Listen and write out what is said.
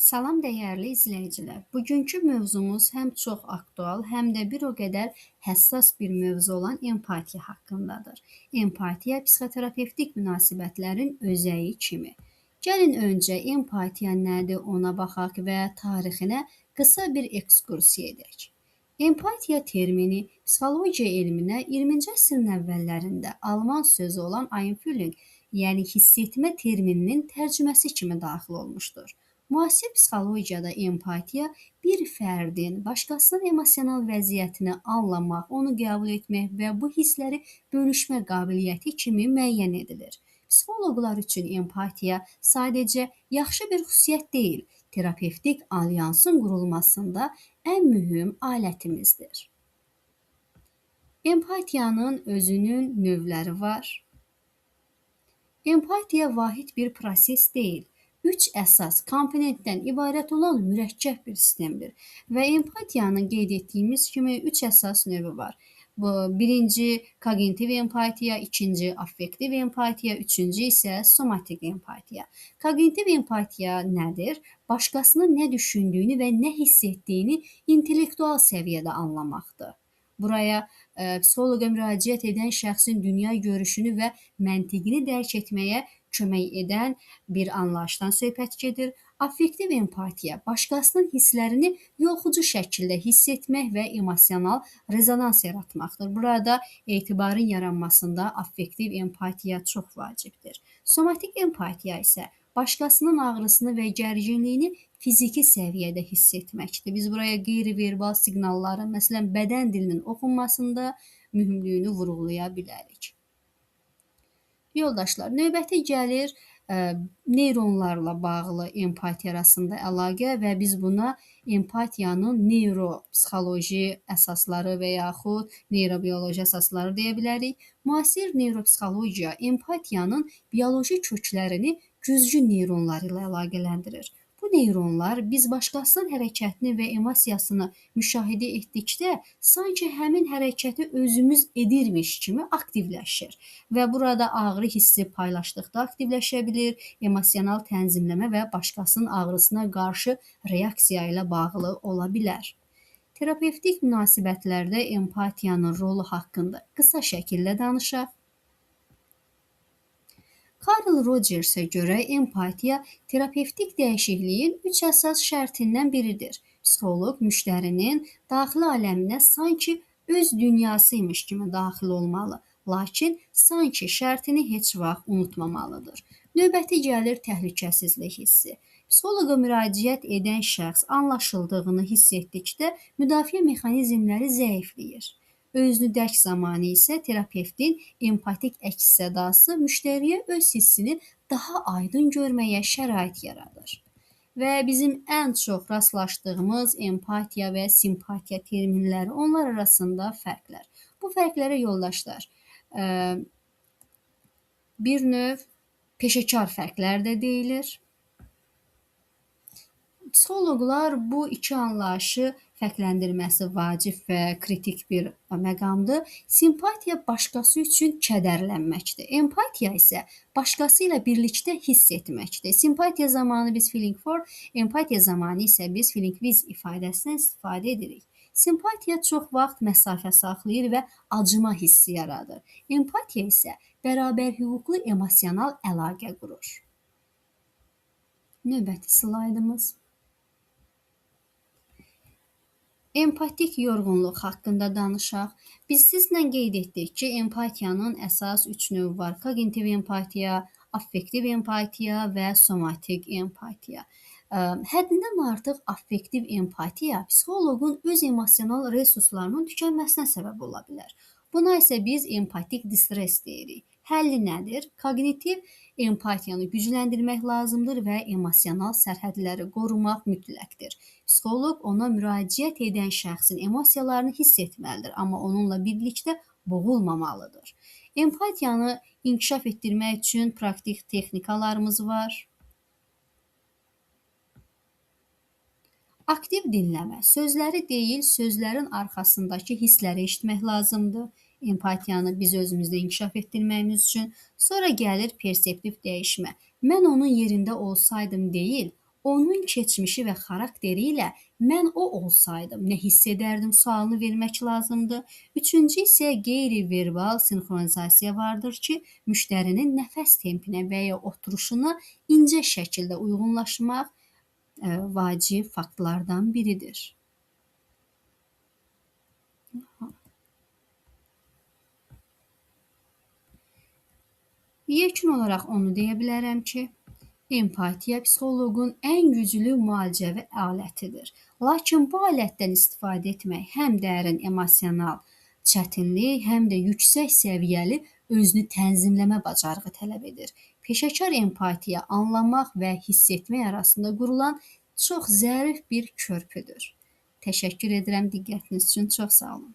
Salam dəyərli izləyicilər. Bugünkü mövzumuz həm çox aktual, həm də bir o qədər həssas bir mövzu olan empatiya haqqındadır. Empatiya psixoterapevtik münasibətlərin özəyi kimi. Gəlin öncə empatiya nədir ona baxaq və tarixinə qısa bir ekskursiya edək. Empatiya termini psixologiya elminə 20-ci əsrin əvvəllərində alman sözü olan Einfühlung, yəni hiss etmə termininin tərcüməsi kimi daxil olmuşdur. Müasir psixologiyada empatiya bir fərdin başqasının emosional vəziyyətini anlamaq, onu qəbul etmək və bu hissləri bölüşmə qabiliyyəti kimi müəyyən edilir. Psixoloqlar üçün empatiya sadəcə yaxşı bir xüsusiyyət deyil, terapevtik alyansın qurulmasında ən mühüm alətimizdir. Empatiyanın özünün növləri var. Empatiya vahid bir proses deyil. 3 əsas komponentdən ibarət olan mürəkkəb bir sistemdir və empatiyanın qeyd etdiyimiz kimi 3 əsas növü var. Bu birinci kognitiv empatiya, ikinci affektiv empatiya, üçüncü isə somatik empatiya. Kognitiv empatiya nədir? Başqasının nə düşündüyünü və nə hiss etdiyini intellektual səviyyədə anlamaqdır. Buraya psixoloqa müraciət edən şəxsin dünya görüşünü və məntiqini dərk etməyə kömək edən bir anlayışdan söhbət gedir. Affektiv empatiya başqasının hisslərini yolxucu şəkildə hiss etmək və emosional rezonans yaratmaqdır. Burada etibarın yaranmasında affektiv empatiya çox vacibdir. Somatik empatiya isə başqasının ağrısını və gərginliyini fiziki səviyyədə hiss etməkdir. Biz buraya qeyri-verbal siqnalların, məsələn, bədən dilinin oxunmasında mühümlüyünü vurğulaya bilərik. Yoldaşlar, növbəti gəlir neyronlarla bağlı empatiya arasında əlaqə və biz buna empatiyanın neyropsixoloji əsasları və yaxud neyrobioloji əsasları deyə bilərik. Müasir neyropsixologiya empatiyanın bioloji köklərini güzgü neyronları ilə əlaqələndirir. Bu neyronlar biz başqasının hərəkətini və emosiyasını müşahidə etdikdə sanki həmin hərəkəti özümüz edirmiş kimi aktivləşir və burada ağrı hissi paylaşdıqda aktivləşə bilir, emosional tənzimləmə və başqasının ağrısına qarşı reaksiya ilə bağlı ola bilər. Terapevtik münasibətlərdə empatiyanın rolu haqqında qısa şəkildə danışaq. Carl Rogersə görə empatiya terapevtik dəyişikliyin 3 əsas şərtindən biridir. Psixoloq müştərinin daxili aləminə sanki öz dünyasıymış kimi daxil olmalı, lakin sanki şərtini heç vaxt unutmamalıdır. Növbəti gəlir təhlükəsizlik hissi. Psixoloqa müraciət edən şəxs anlaşıldığını hiss etdikdə müdafiə mexanizmləri zəifləyir. Özünü dərk zamanı isə terapevtin empatik əks-sədası müştəriyə öz hissini daha aydın görməyə şərait yaradır. Və bizim ən çox rastlaşdığımız empatiya və simpatiya terminləri, onlar arasında fərqlər. Bu fərqlərə yoldaşlar, bir növ peşəkar fərqlər də deyilir. Psixoloqlar bu iki anlayışı fərqləndirməsi vacib və kritik bir məqamdır. Simpatiya başqası üçün kədərlənməkdir. Empatiya isə başqası ilə birlikdə hiss etməkdir. Simpatiya zamanı biz feeling for, empatiya zamanı isə biz feeling with ifadəsindən istifadə edirik. Simpatiya çox vaxt məsafə saxlayır və acıma hissi yaradır. Empatiya isə bərabər hüquqlu emosional əlaqə qurur. Növbəti slaydımız. Empatik yorğunluq haqqında danışaq. Biz sizlə qeyd etdik ki, empatiyanın əsas 3 növü var. Kognitiv empatiya, affektiv empatiya və somatik empatiya. Həddindən artıq affektiv empatiya psixoloqun öz emosional resurslarının tükənməsinə səbəb ola bilər. Buna isə biz empatik distres deyirik. Həlli nədir? Kognitiv empatiyanı gücləndirmək lazımdır və emosional sərhədləri qorumaq mütləqdir. Psixoloq ona müraciət edən şəxsin emosiyalarını hiss etməlidir, amma onunla birlikdə boğulmamalıdır. Empatiyanı inkişaf etdirmək üçün praktik texnikalarımız var. Aktiv dinləmə, sözləri deyil, sözlərin arxasındakı hissləri eşitmək lazımdır. Empatiyanı biz özümüzdə inkişaf etdirməyimiz üçün. Sonra gəlir perseptiv dəyişmə. Mən onun yerində olsaydım deyil, onun keçmişi və xarakteri ilə mən o olsaydım nə hiss edərdim sualını vermək lazımdır. Üçüncü isə qeyri-verbal sinxronizasiya vardır ki, müştərinin nəfəs tempinə və ya oturuşuna incə şəkildə uyğunlaşmaq vacib faktlardan biridir. Yekun olaraq onu deyə bilərəm ki, empatiya psixoloqun ən güclü müalicəvi alətidir. Lakin bu alətdən istifadə etmək həm dərin emosional çətinlik, həm də yüksək səviyyəli özünü tənzimləmə bacarığı tələb edir. Peşəkar empatiya anlamaq və hiss etmək arasında qurulan çox zərif bir körpüdür. Təşəkkür edirəm diqqətiniz üçün. Çox sağ olun.